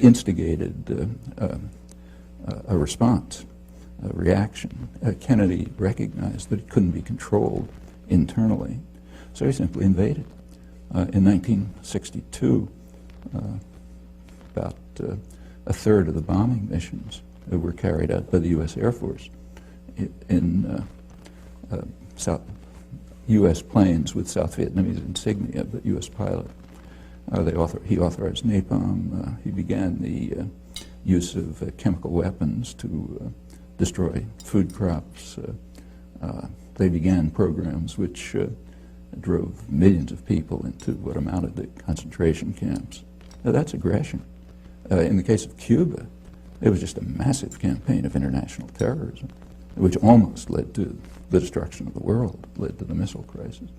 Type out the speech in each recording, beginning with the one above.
instigated a response, a reaction. Kennedy recognized that it couldn't be controlled internally, so he simply invaded. In 1962, about a third of the bombing missions were carried out by the U.S. Air Force in U.S. planes with South Vietnamese insignia, but U.S. pilot. He authorized napalm. He began the use of chemical weapons to destroy food crops. They began programs which drove millions of people into what amounted to concentration camps. Now, that's aggression. In the case of Cuba, it was just a massive campaign of international terrorism, which almost led to the destruction of the world, led to the missile crisis.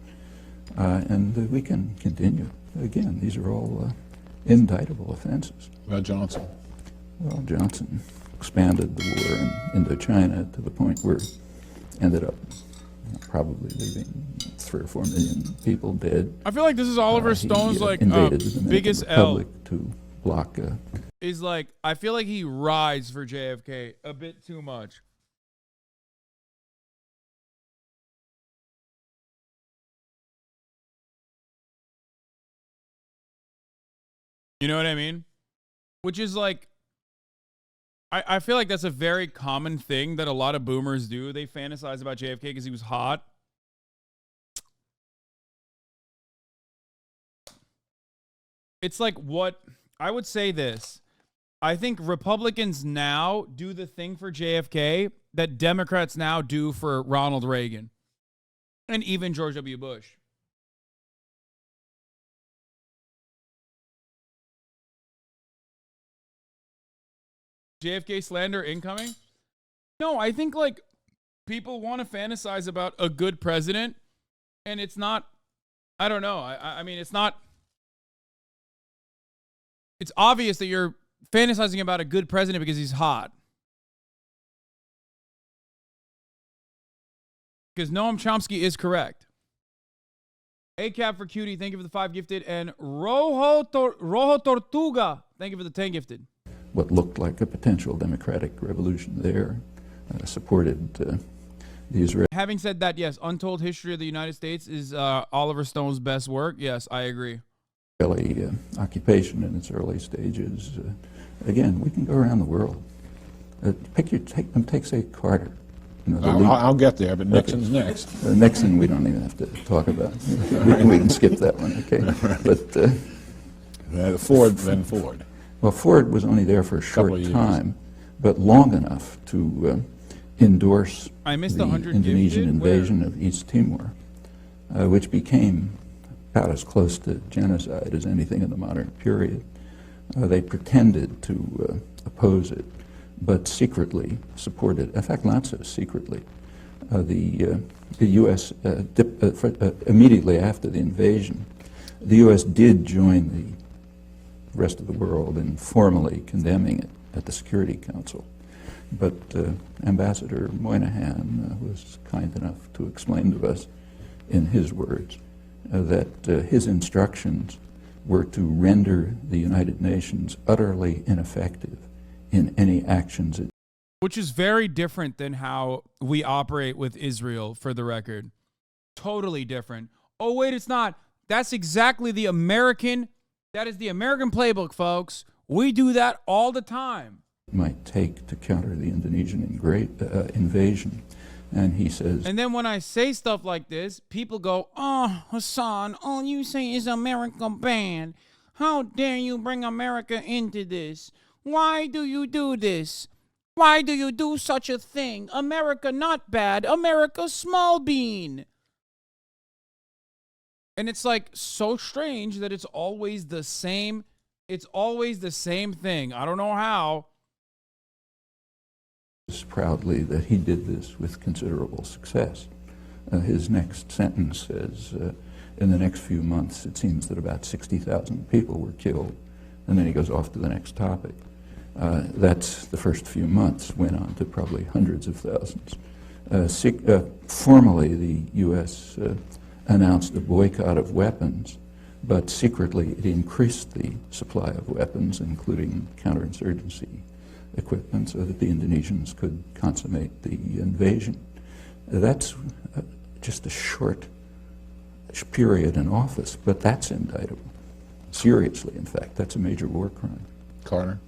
And we can continue. Again, these are all indictable offenses. About Johnson? Well, Johnson expanded the war in Indochina to the point where it ended up probably leaving 3 or 4 million people dead. I feel like this is Oliver Stone's biggest L. To block. Is like, I feel like he rides for JFK a bit too much. You know what I mean? Which is like, I feel like that's a very common thing that a lot of boomers do. They fantasize about JFK because he was hot. It's like what, I would say this. I think Republicans now do the thing for JFK that Democrats now do for Ronald Reagan and even George W. Bush. JFK slander incoming? No, I think like people want to fantasize about a good president, and it's not, I don't know. I mean, it's not, it's obvious that you're fantasizing about a good president because he's hot. Because Noam Chomsky is correct. ACAP for Cutie, thank you for the 5 gifted. And Rojo Tortuga, thank you for the 10 gifted. What looked like a potential democratic revolution there, supported the Israeli. Having said that, yes, Untold History of the United States is Oliver Stone's best work. Yes, I agree. Occupation in its early stages. Again, we can go around the world. Take say Carter. You know, I'll get there, but Nixon's next. Nixon, we don't even have to talk about. We can skip that one, okay? But Ford, then Ford. Well, Ford was only there for a short time, but long enough to endorse the Indonesian invasion of East Timor, which became about as close to genocide as anything in the modern period. They pretended to oppose it, but secretly supported, in fact, not so secretly. The U.S., immediately after the invasion, the U.S. did join the rest of the world in formally condemning it at the Security Council. But Ambassador Moynihan was kind enough to explain to us, in his words, that his instructions were to render the United Nations utterly ineffective in any actions. Which is very different than how we operate with Israel, for the record. Totally different. Oh, wait, it's not. That's exactly the American, that is the American playbook, folks. We do that all the time. Might take to counter the Indonesian invasion. And he says... And then when I say stuff like this, people go, oh, Hasan, all you say is America bad. How dare you bring America into this? Why do you do this? Why do you do such a thing? America not bad. America small bean. And it's like so strange that it's always the same. It's always the same thing. I don't know how. Proudly that he did this with considerable success. His next sentence says, in the next few months, it seems that about 60,000 people were killed. And then he goes off to the next topic. That's the first few months, went on to probably hundreds of thousands. Formally, the U.S. announced a boycott of weapons but secretly it increased the supply of weapons, including counterinsurgency equipment, so that the Indonesians could consummate the invasion. That's just a short period in office, but that's indictable. Seriously, in fact, that's a major war crime. Carter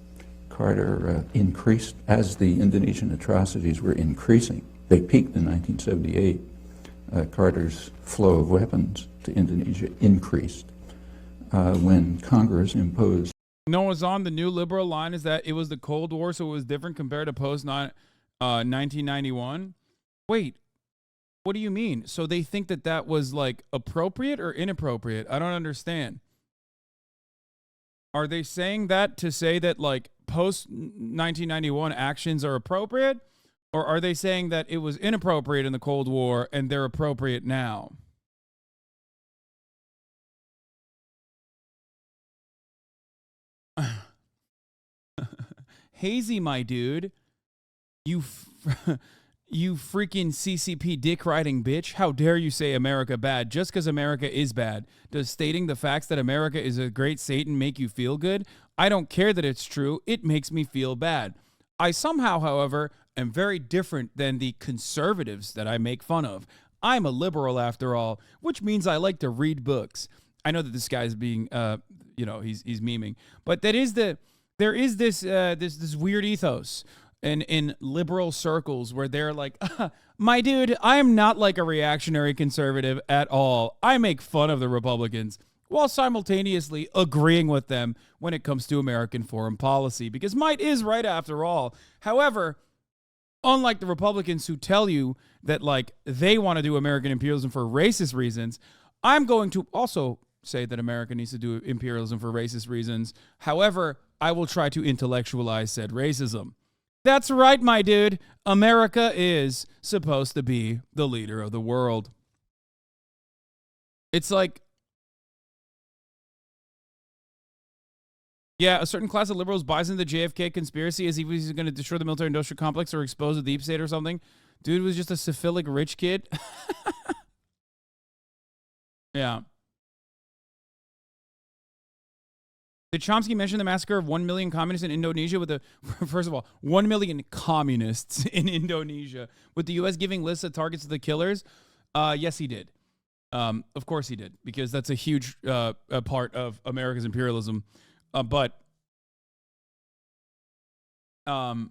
increased, as the Indonesian atrocities were increasing. They peaked in 1978. Carter's flow of weapons to Indonesia increased when Congress imposed. Noah's on the new liberal line is that it was the Cold War, so it was different compared to post 1991. Wait, what do you mean? So they think that that was like appropriate or inappropriate? I don't understand. Are they saying that to say that like post 1991 actions are appropriate? Or are they saying that it was inappropriate in the Cold War and they're appropriate now? Hazy, my dude, you freaking CCP dick riding bitch. How dare you say America bad just because America is bad? Does stating the facts that America is a great Satan make you feel good? I don't care that it's true. It makes me feel bad. I somehow, however, am very different than the conservatives that I make fun of. I'm a liberal after all, which means I like to read books. I know that this guy's being, he's memeing, but there is this weird ethos in liberal circles where they're like, my dude, I am not like a reactionary conservative at all. I make fun of the Republicans while simultaneously agreeing with them when it comes to American foreign policy, because might is right after all. However, unlike the Republicans who tell you that like they want to do American imperialism for racist reasons, I'm going to also say that America needs to do imperialism for racist reasons. However, I will try to intellectualize said racism. That's right, my dude. America is supposed to be the leader of the world. It's like, yeah, a certain class of liberals buys into the JFK conspiracy as if he's going to destroy the military-industrial complex or expose the deep state or something. Dude was just a syphilic rich kid. Yeah. Did Chomsky mention the massacre of 1 million communists in Indonesia with first of all, 1 million communists in Indonesia with the U.S. giving lists of targets to the killers? Yes, he did. Of course he did, because that's a huge part of America's imperialism. But the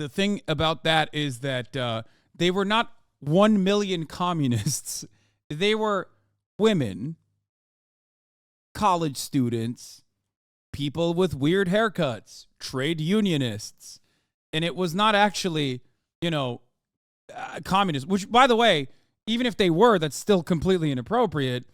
thing about that is that they were not 1 million communists. They were women, college students, people with weird haircuts, trade unionists. And it was not actually, communists, which, by the way, even if they were, that's still completely inappropriate.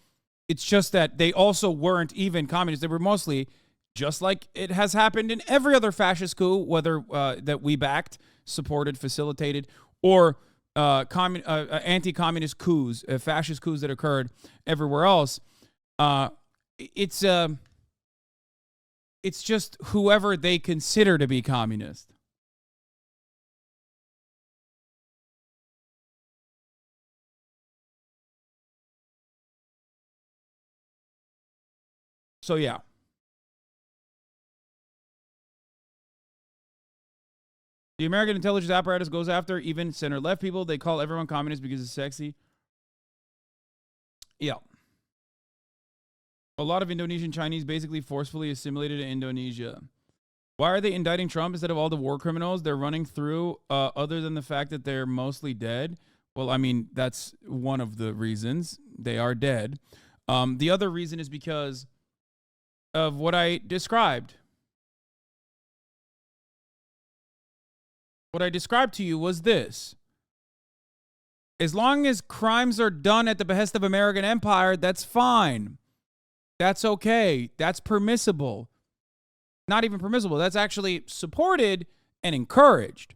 It's just that they also weren't even communists. They were mostly, just like it has happened in every other fascist coup, whether that we backed, supported, facilitated, or anti-communist coups, fascist coups that occurred everywhere else. It's just whoever they consider to be communist. So, yeah. The American intelligence apparatus goes after even center-left people. They call everyone communist because it's sexy. Yeah. A lot of Indonesian Chinese basically forcefully assimilated in Indonesia. Why are they indicting Trump instead of all the war criminals they're running through, other than the fact that they're mostly dead? Well, I mean, that's one of the reasons. They are dead. The other reason is because of what I described. What I described to you was this. As long as crimes are done at the behest of American empire, that's fine. That's okay. That's permissible. Not even permissible. That's actually supported and encouraged.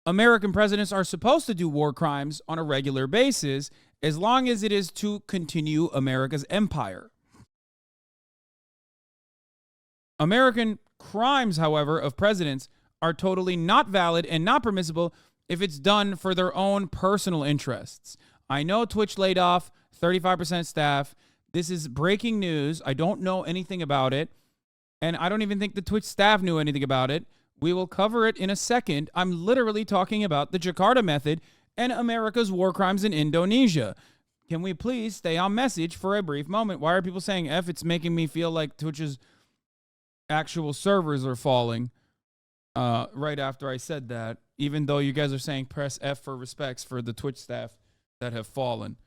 American presidents are supposed to do war crimes on a regular basis as long as it is to continue America's empire. American crimes, however, of presidents are totally not valid and not permissible if it's done for their own personal interests. I know Twitch laid off 35% staff. This is breaking news. I don't know anything about it. And I don't even think the Twitch staff knew anything about it. We will cover it in a second. I'm literally talking about the Jakarta method and America's war crimes in Indonesia. Can we please stay on message for a brief moment? Why are people saying F? It's making me feel like Twitch's actual servers are falling right after I said that, even though you guys are saying press F for respects for the Twitch staff that have fallen.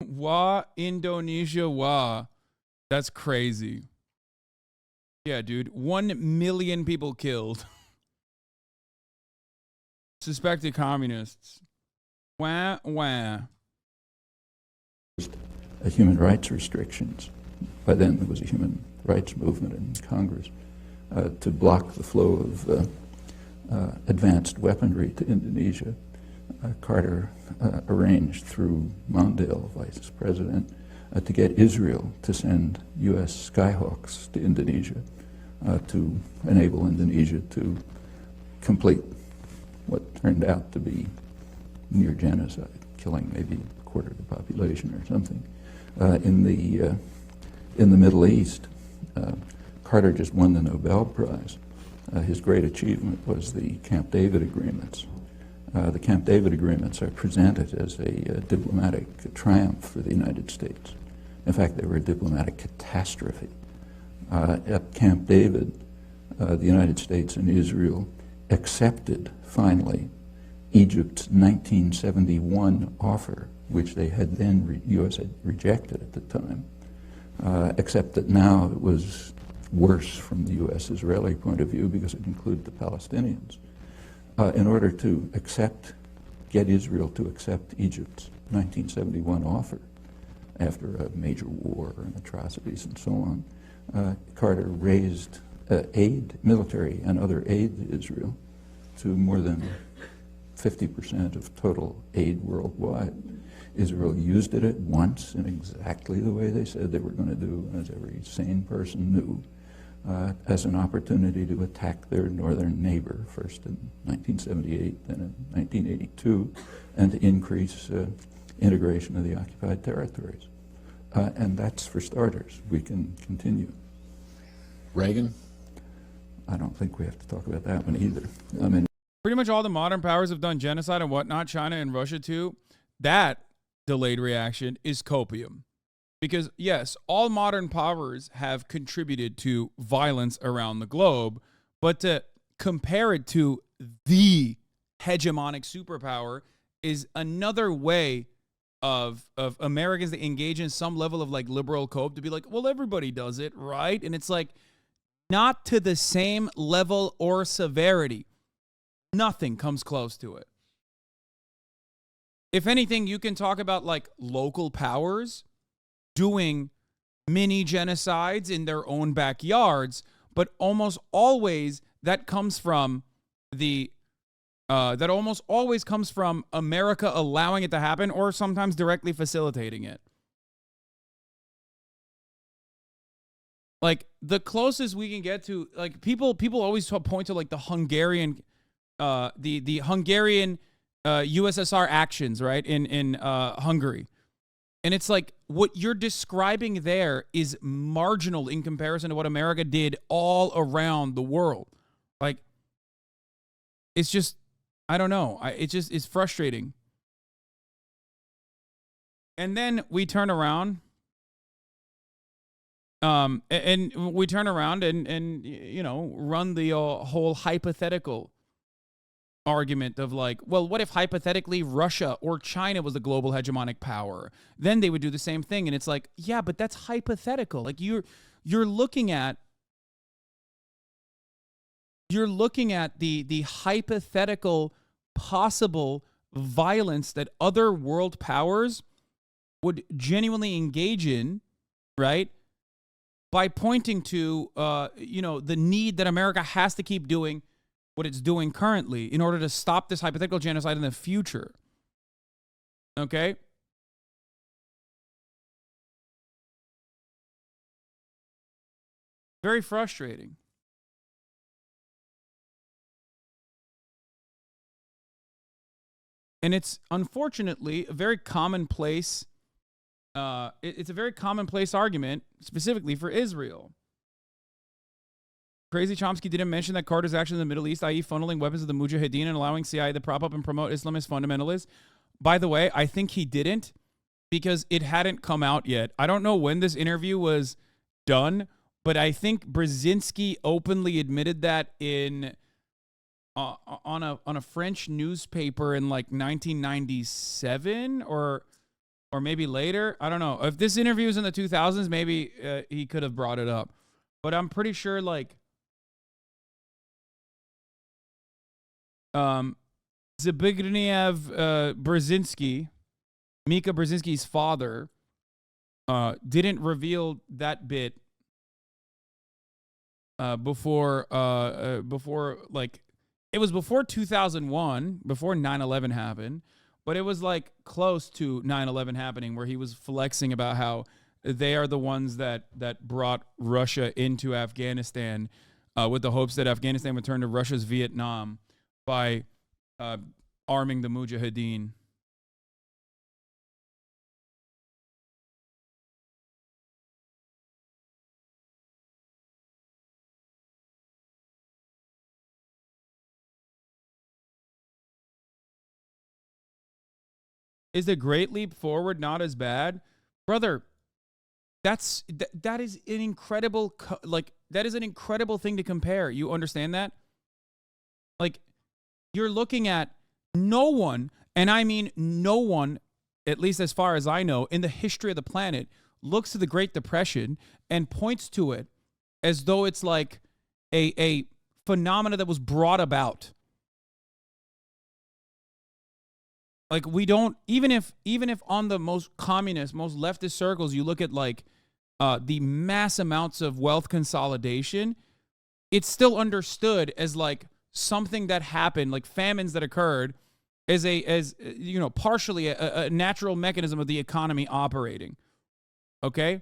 Wah, Indonesia, wah. That's crazy. Yeah, dude. 1 million people killed. Suspected communists. Wah, wah. Human rights restrictions. By then, there was a human rights movement in Congress to block the flow of advanced weaponry to Indonesia. Carter arranged through Mondale, vice president, to get Israel to send U.S. Skyhawks to Indonesia to enable Indonesia to complete what turned out to be near genocide, killing maybe a quarter of the population or something. In the Middle East, Carter just won the Nobel Prize. His great achievement was the Camp David agreements. The Camp David agreements are presented as a diplomatic triumph for the United States. In fact, they were a diplomatic catastrophe. At Camp David, the United States and Israel accepted, finally, Egypt's 1971 offer, which they had then, U.S. had rejected at the time, except that now it was worse from the U.S.-Israeli point of view because it included the Palestinians. In order to get Israel to accept Egypt's 1971 offer after a major war and atrocities and so on, Carter raised aid, military and other aid to Israel to more than 50% of total aid worldwide. Israel used it at once in exactly the way they said they were going to do, as every sane person knew, as an opportunity to attack their northern neighbor, first in 1978, then in 1982, and to increase integration of the occupied territories. And that's for starters. We can continue. Reagan? I don't think we have to talk about that one either. I mean, pretty much all the modern powers have done genocide and whatnot, China and Russia too. That delayed reaction is copium. Because, yes, all modern powers have contributed to violence around the globe, but to compare it to the hegemonic superpower is another way of Americans to engage in some level of like liberal cope, to be like, well, everybody does it, right? And it's like, not to the same level or severity. Nothing comes close to it. If anything, you can talk about like local powers doing mini genocides in their own backyards, but almost always that comes from America allowing it to happen or sometimes directly facilitating it. Like the closest we can get to, like people always point to like the Hungarian Hungarian USSR actions, right, in Hungary. And it's like what you're describing there is marginal in comparison to what America did all around the world. Like, it's just, I don't know. It's frustrating. And then we turn around. And we turn around and you know, run the whole hypothetical argument of like, well, what if hypothetically Russia or China was the global hegemonic power? Then they would do the same thing. And it's like, yeah, but that's hypothetical. Like you're looking at the hypothetical possible violence that other world powers would genuinely engage in, right? By pointing to, you know, the need that America has to keep doing what it's doing currently in order to stop this hypothetical genocide in the future. Okay? Very frustrating. And it's unfortunately a very commonplace. It's a very commonplace argument, specifically for Israel. Crazy Chomsky didn't mention that Carter's action in the Middle East, i.e. funneling weapons of the Mujahideen and allowing CIA to prop up and promote Islamist fundamentalists. By the way, I think he didn't because it hadn't come out yet. I don't know when this interview was done, but I think Brzezinski openly admitted that in on a French newspaper in like 1997 or maybe later. I don't know. If this interview is in the 2000s, maybe he could have brought it up. But I'm pretty sure like Zbigniew Brzezinski, Mika Brzezinski's father, didn't reveal that bit before like it was before 2001, before 9/11 happened, but it was like close to 9/11 happening where he was flexing about how they are the ones that brought Russia into Afghanistan with the hopes that Afghanistan would turn to Russia's Vietnam by arming the Mujahideen. Is the Great Leap Forward not as bad? Brother, that is an incredible, that is an incredible thing to compare. You understand that? Like, you're looking at no one, and I mean no one, at least as far as I know, in the history of the planet, looks to the Great Depression and points to it as though it's like a phenomena that was brought about. Like, we don't, even if on the most communist, most leftist circles, you look at like the mass amounts of wealth consolidation, it's still understood as like something that happened, like famines that occurred, as partially a natural mechanism of the economy operating. Okay?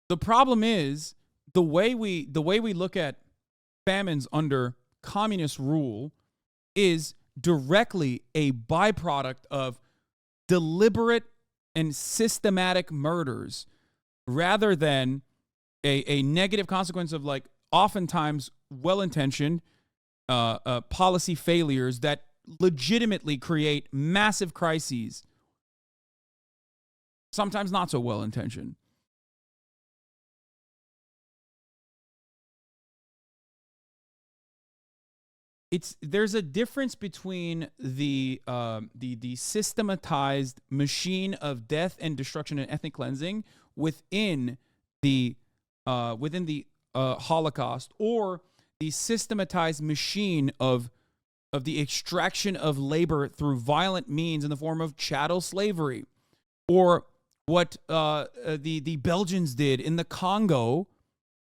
The problem is the way we look at famines under communist rule is directly a byproduct of deliberate and systematic murders rather than a negative consequence of like oftentimes well-intentioned policy failures that legitimately create massive crises, sometimes not so well-intentioned. There's a difference between the systematized machine of death and destruction and ethnic cleansing within the Holocaust, or the systematized machine of the extraction of labor through violent means in the form of chattel slavery, or what the Belgians did in the Congo,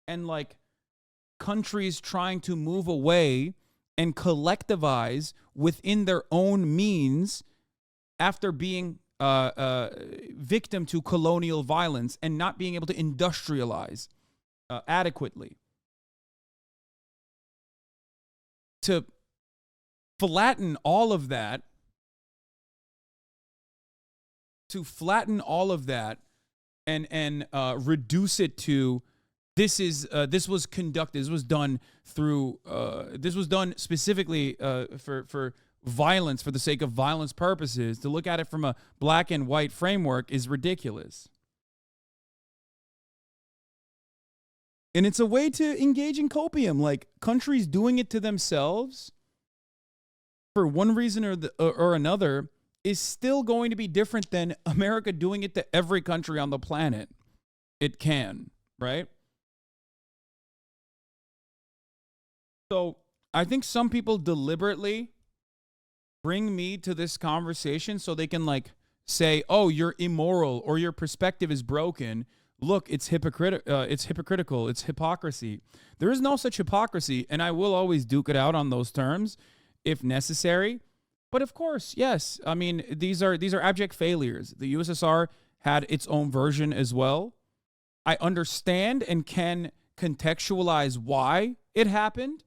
and like countries trying to move away and collectivize within their own means after being victim to colonial violence and not being able to industrialize adequately. To flatten all of that, and reduce it to this was conducted, this was done specifically for violence, for the sake of violence purposes, to look at it from a black and white framework is ridiculous. And it's a way to engage in copium, like countries doing it to themselves for one reason or another is still going to be different than America doing it to every country on the planet. It can, right? So I think some people deliberately bring me to this conversation so they can like say, oh, you're immoral or your perspective is broken. Look, it's hypocritical. It's hypocrisy. There is no such hypocrisy, and I will always duke it out on those terms if necessary. But of course, yes. I mean, these are abject failures. The USSR had its own version as well. I understand and can contextualize why it happened.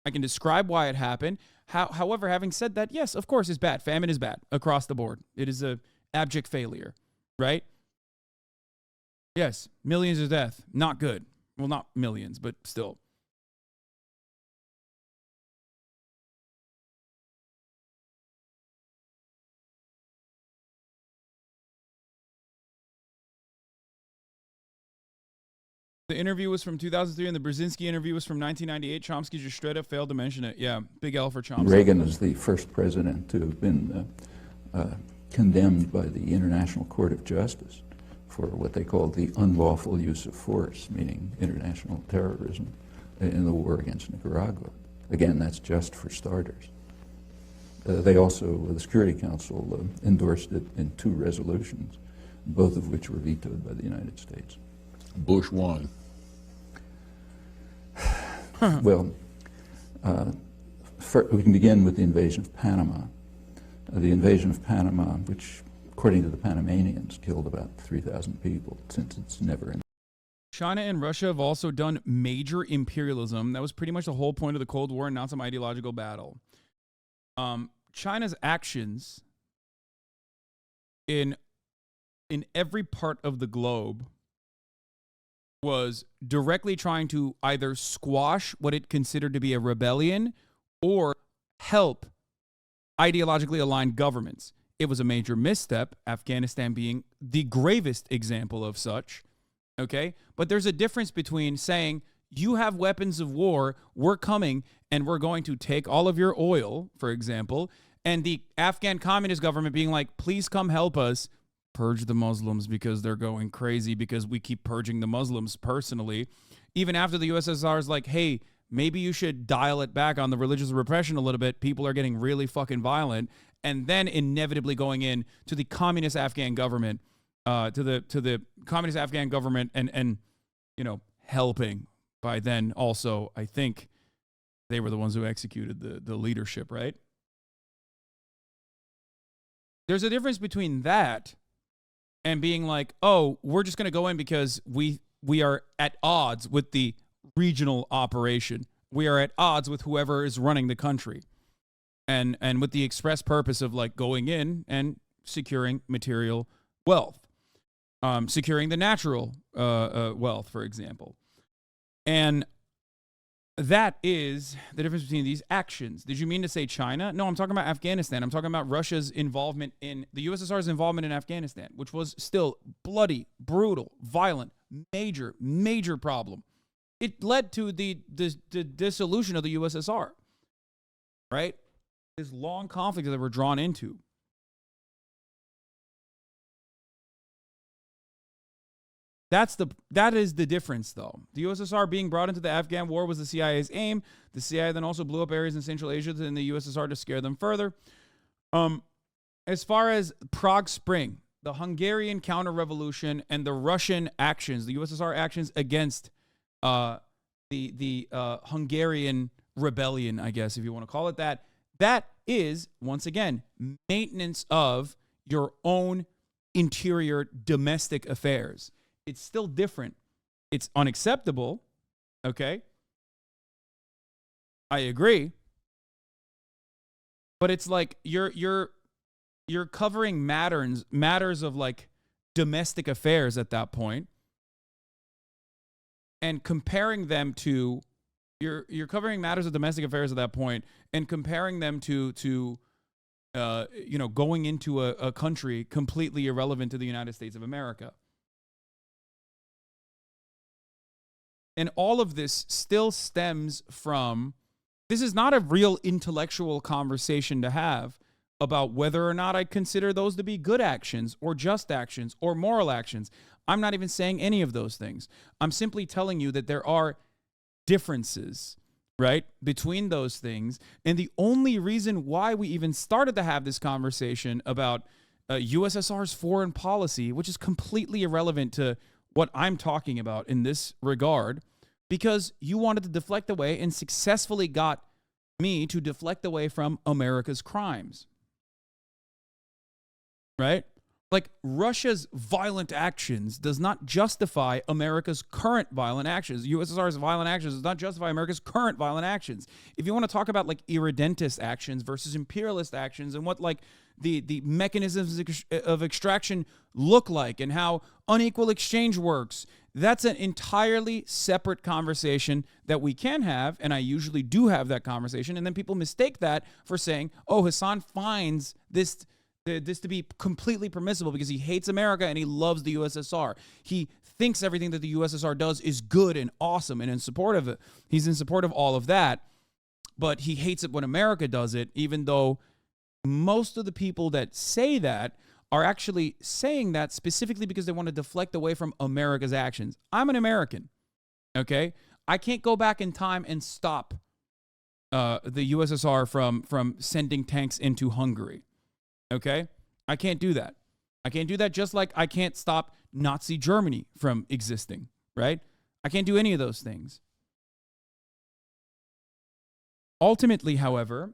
I can describe why it happened. However, having said that, yes, of course, it's bad. Famine is bad across the board. It is a abject failure, right? Yes, millions of death, not good. Well, not millions, but still. The interview was from 2003, and the Brzezinski interview was from 1998. Chomsky just straight up failed to mention it. Yeah, big L for Chomsky. Reagan is the first president to have been condemned by the International Court of Justice for what they called the unlawful use of force, meaning international terrorism in the war against Nicaragua. Again, that's just for starters. They also, the Security Council endorsed it in 2 resolutions, both of which were vetoed by the United States. Bush won. Well, we can begin with the invasion of Panama. The invasion of Panama, which, according to the Panamanians, killed about 3,000 people, since it's never in. China and Russia have also done major imperialism. That was pretty much the whole point of the Cold War, and not some ideological battle. China's actions in every part of the globe was directly trying to either squash what it considered to be a rebellion or help ideologically aligned governments. It was a major misstep, Afghanistan being the gravest example of such, okay? But there's a difference between saying, you have weapons of war, we're coming, and we're going to take all of your oil, for example, and the Afghan communist government being like, please come help us, purge the Muslims because they're going crazy because we keep purging the Muslims personally. Even after the USSR is like, hey, maybe you should dial it back on the religious repression a little bit. People are getting really fucking violent. And then inevitably going in to the communist Afghan government, to the communist Afghan government and helping. By then also, I think they were the ones who executed the leadership, right? There's a difference between that and being like, oh, we're just going to go in because we are at odds with the regional operation. We are at odds with whoever is running the country. And with the express purpose of like going in and securing material wealth. Securing the natural wealth, for example. And that is the difference between these actions. Did you mean to say China? No, I'm talking about Afghanistan. I'm talking about Russia's involvement in the USSR's involvement in Afghanistan, which was still bloody, brutal, violent, major problem. It led to the dissolution of the USSR, right? This long conflict that we're drawn into. That is the difference, though. The USSR being brought into the Afghan war was the CIA's aim. The CIA then also blew up areas in Central Asia in the USSR to scare them further. As far as Prague Spring, the Hungarian counter-revolution, and the Russian actions, the USSR actions against the Hungarian rebellion, I guess, if you want to call it that, that is, once again, maintenance of your own interior domestic affairs. It's still different. It's unacceptable, okay? I agree. But it's like you're covering matters of like domestic affairs at that point, and comparing them to you're covering matters of domestic affairs at that point and comparing them to going into a country completely irrelevant to the United States of America. And all of this still stems from, this is not a real intellectual conversation to have about whether or not I consider those to be good actions or just actions or moral actions. I'm not even saying any of those things. I'm simply telling you that there are differences, right, between those things. And the only reason why we even started to have this conversation about USSR's foreign policy, which is completely irrelevant to what I'm talking about in this regard, because you wanted to deflect away and successfully got me to deflect away from America's crimes. Right? Like, Russia's violent actions does not justify America's current violent actions. USSR's violent actions does not justify America's current violent actions. If you want to talk about like irredentist actions versus imperialist actions and what like the mechanisms of extraction look like and how unequal exchange works, that's an entirely separate conversation that we can have, and I usually do have that conversation, and then people mistake that for saying, oh, Hasan finds this to be completely permissible because he hates America and he loves the USSR. He thinks everything that the USSR does is good and awesome and in support of it. He's in support of all of that, but he hates it when America does it, even though most of the people that say that are actually saying that specifically because they want to deflect away from America's actions. I'm an American, okay? I can't go back in time and stop the USSR from sending tanks into Hungary. Okay? I can't do that. I can't do that just like I can't stop Nazi Germany from existing, right? I can't do any of those things. Ultimately, however,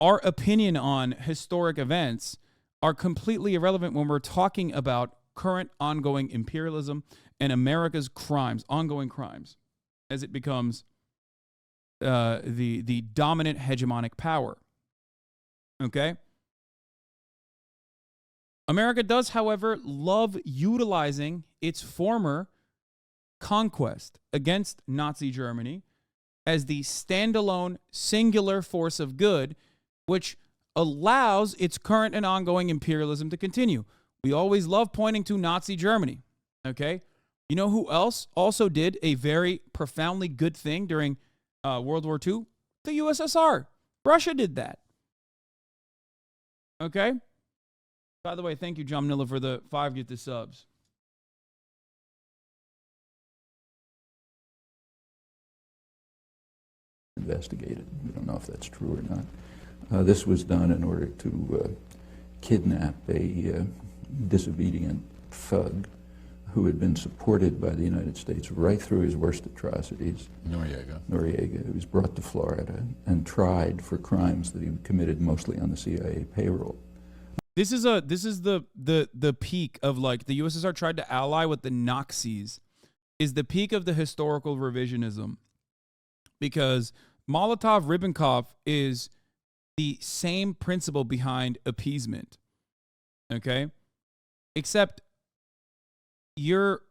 our opinion on historic events are completely irrelevant when we're talking about current ongoing imperialism and America's crimes, ongoing crimes, as it becomes the dominant hegemonic power. Okay? America does, however, love utilizing its former conquest against Nazi Germany as the standalone singular force of good, which allows its current and ongoing imperialism to continue. We always love pointing to Nazi Germany, okay? You know who else also did a very profoundly good thing during World War II? The USSR. Russia did that, okay? By the way, thank you, John Miller, for the 5 Get the subs. Investigated. We don't know if that's true or not. This was done in order to kidnap a disobedient thug who had been supported by the United States right through his worst atrocities. Noriega, who was brought to Florida and tried for crimes that he committed mostly on the CIA payroll. This is the peak of, like, the USSR tried to ally with the Nazis, is the peak of the historical revisionism, because Molotov-Ribbentrop is the same principle behind appeasement, okay? Except you're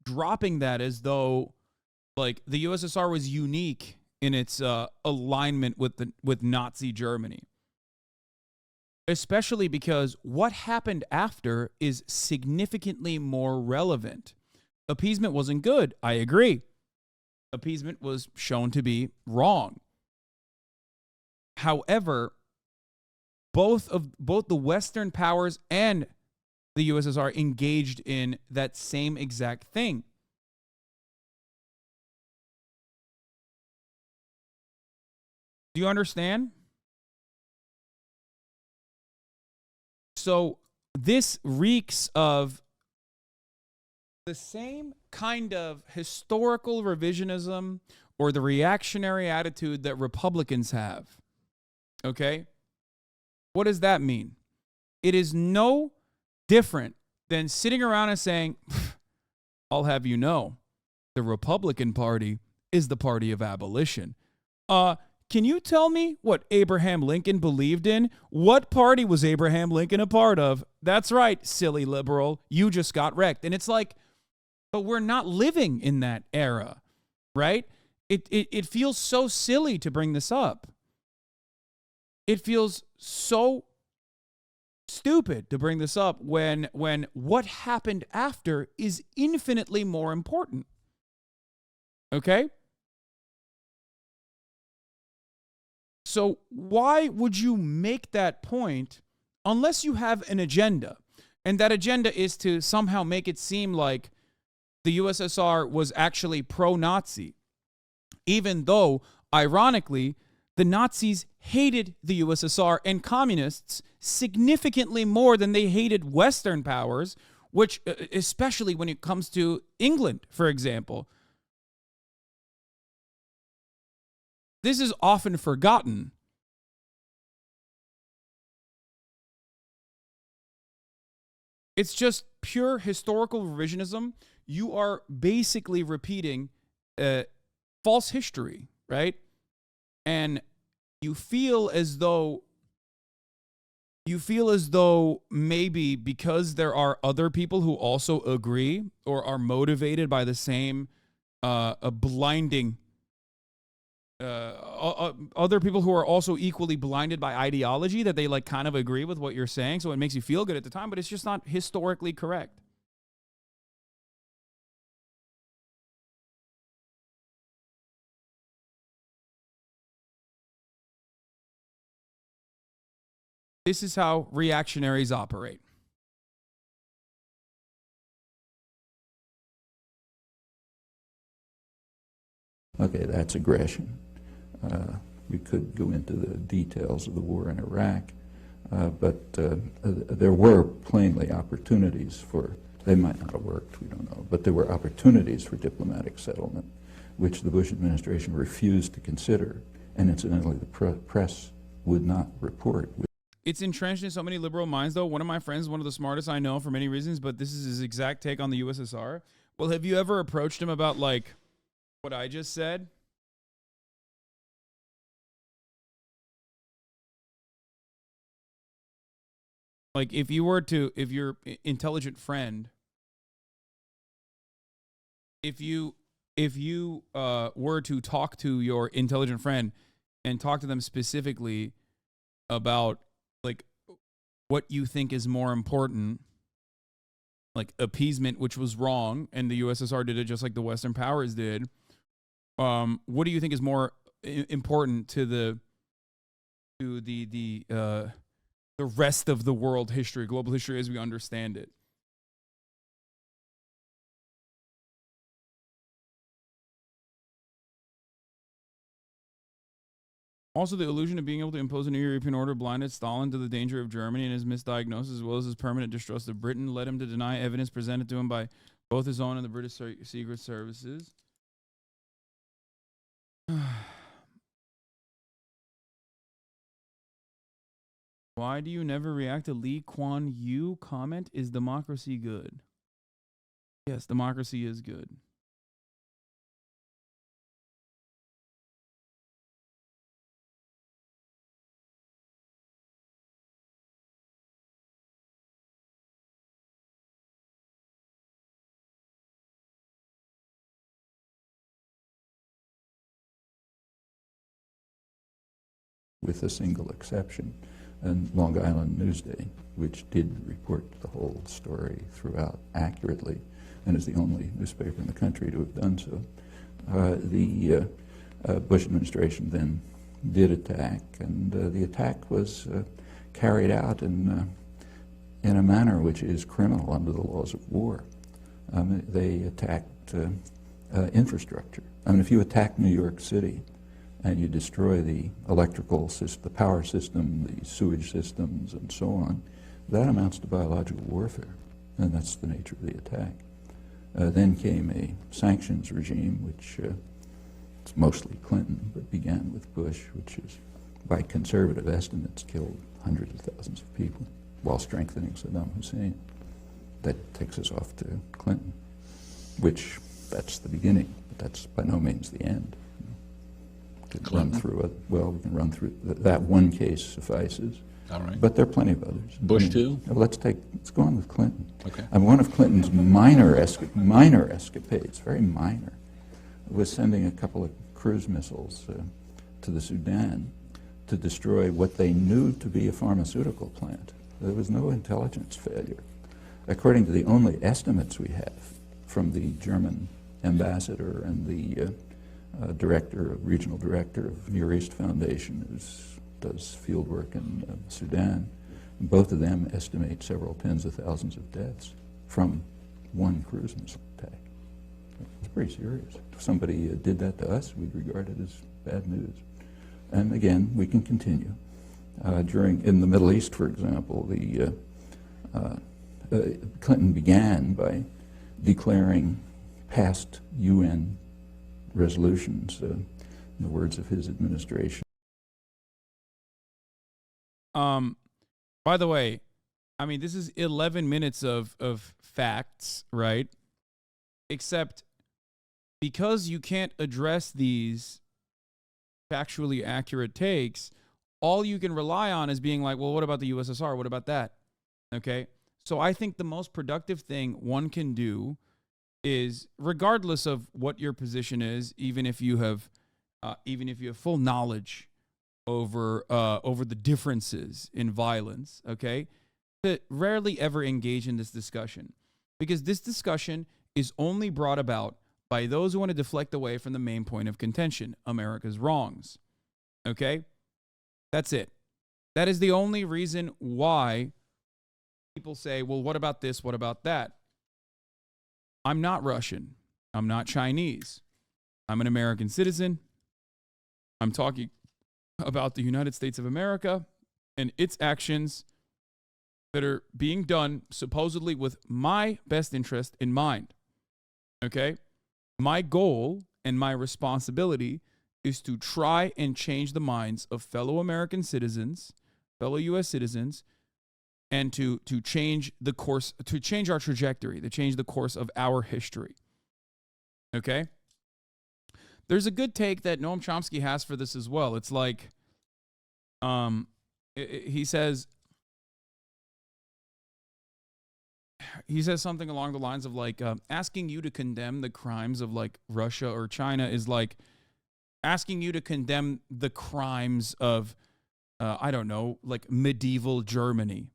dropping that as though, like, the USSR was unique in its alignment with Nazi Germany. Especially because what happened after is significantly more relevant. Appeasement wasn't good. I agree. Appeasement was shown to be wrong. However, both the Western powers and the USSR engaged in that same exact thing. Do you understand? So this reeks of the same kind of historical revisionism or the reactionary attitude that Republicans have. Okay? What does that mean? It is no different than sitting around and saying, I'll have you know, the Republican Party is the party of abolition. Can you tell me what Abraham Lincoln believed in? What party was Abraham Lincoln a part of? That's right, silly liberal. You just got wrecked. And it's like, but we're not living in that era, right? It feels so silly to bring this up. It feels so stupid to bring this up when what happened after is infinitely more important. Okay? So why would you make that point unless you have an agenda? And that agenda is to somehow make it seem like the USSR was actually pro-Nazi, even though, ironically, the Nazis hated the USSR and communists significantly more than they hated Western powers, which, especially when it comes to England, for example. This is often forgotten. It's just pure historical revisionism. You are basically repeating false history, right? And you feel as though maybe because there are other people who also agree or are motivated by the same blinding other people who are also equally blinded by ideology, that they like kind of agree with what you're saying, so it makes you feel good at the time, but it's just not historically correct. This is how reactionaries operate. Okay, that's aggression. We could go into the details of the war in Iraq, but there were plainly opportunities for, they might not have worked, we don't know, but there were opportunities for diplomatic settlement, which the Bush administration refused to consider, and incidentally the press would not report. It's entrenched in so many liberal minds, though. One of my friends, one of the smartest I know for many reasons, but this is his exact take on the USSR. Well, have you ever approached him about, like, what I just said? Like, if your intelligent friend, if you were to talk to your intelligent friend and talk to them specifically about, like, what you think is more important, like appeasement, which was wrong, and the USSR did it just like the Western powers did. What do you think is more important to the rest of the world history, global history as we understand it? Also, the illusion of being able to impose a new European order blinded Stalin to the danger of Germany, and his misdiagnosis, as well as his permanent distrust of Britain, led him to deny evidence presented to him by both his own and the British Secret Services. Why do you never react to Lee Kuan Yew comment? Is democracy good? Yes, democracy is good. With a single exception, and Long Island Newsday, which did report the whole story throughout accurately, and is the only newspaper in the country to have done so. The Bush administration then did attack, and the attack was carried out in a manner which is criminal under the laws of war. They attacked infrastructure. I mean, if you attack New York City, and you destroy the electrical system, the power system, the sewage systems, and so on, that amounts to biological warfare, and that's the nature of the attack. Then came a sanctions regime, which it's mostly Clinton, but began with Bush, which is, by conservative estimates, killed hundreds of thousands of people while strengthening Saddam Hussein. That takes us off to Clinton, which that's the beginning, but that's by no means the end. Run through it. Well, we can run through that one case suffices. All right. But there are plenty of others. Bush too? Let's go on with Clinton. Okay. And one of Clinton's minor escapades, very minor, was sending a couple of cruise missiles to the Sudan to destroy what they knew to be a pharmaceutical plant. There was no intelligence failure. According to the only estimates we have from the German ambassador and the regional director of Near East Foundation, who does field work in Sudan. Both of them estimate several tens of thousands of deaths from one cruise missile attack. It's pretty serious. If somebody did that to us, we'd regard it as bad news. And again, we can continue. In the Middle East, for example, Clinton began by declaring past UN resolutions, in the words of his administration. By the way, I mean, this is 11 minutes of facts, right? Except because you can't address these factually accurate takes, all you can rely on is being like, well, what about the USSR? What about that? Okay? So I think the most productive thing one can do is, regardless of what your position is, even if you have full knowledge over the differences in violence, okay, to rarely ever engage in this discussion, because this discussion is only brought about by those who want to deflect away from the main point of contention, America's wrongs. Okay? That's it. That is the only reason why people say, well, what about this? What about that? I'm not Russian. I'm not Chinese. I'm an American citizen. I'm talking about the United States of America and its actions that are being done supposedly with my best interest in mind. Okay? My goal and my responsibility is to try and change the minds of fellow American citizens, fellow U.S. citizens, and to change the course, to change our trajectory, to change the course of our history. Okay? There's a good take that Noam Chomsky has for this as well. It's like, he says something along the lines of like, asking you to condemn the crimes of like Russia or China is like asking you to condemn the crimes of, I don't know, like medieval Germany,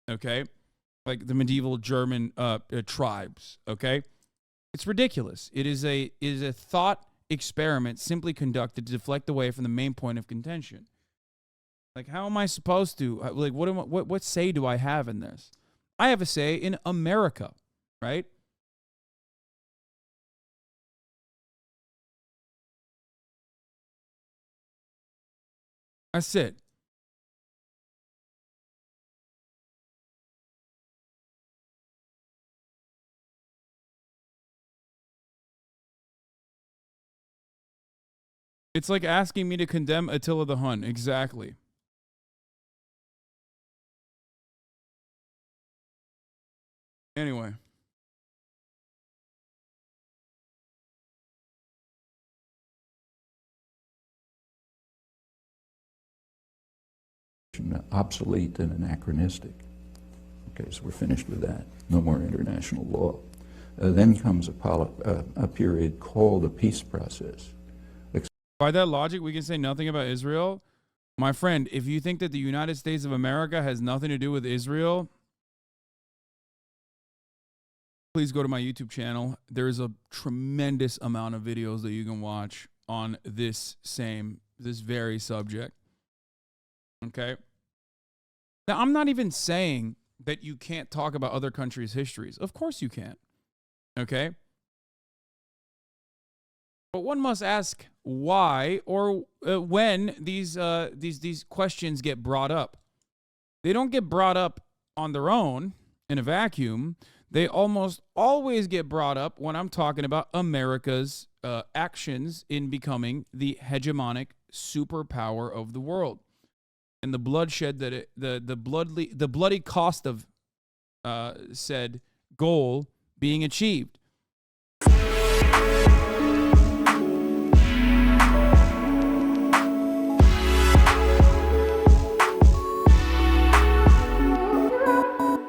okay? Like the medieval German tribes, okay? It's ridiculous. It is a thought experiment simply conducted to deflect away from the main point of contention. Like, how am I supposed to, like, what say do I have in this? I have a say in America, right? That's it. It's like asking me to condemn Attila the Hun. Exactly. Anyway. Obsolete and anachronistic. Okay, so we're finished with that. No more international law. Then comes a period called the peace process. By that logic, we can say nothing about Israel. My friend, if you think that the United States of America has nothing to do with Israel, please go to my YouTube channel. There's a tremendous amount of videos that you can watch on this very subject. Okay? Now, I'm not even saying that you can't talk about other countries' histories. Of course you can. Okay? But one must ask why or when these questions get brought up. They don't get brought up on their own in a vacuum. They almost always get brought up when I'm talking about America's actions in becoming the hegemonic superpower of the world, and the bloodshed that the bloody cost of said goal being achieved.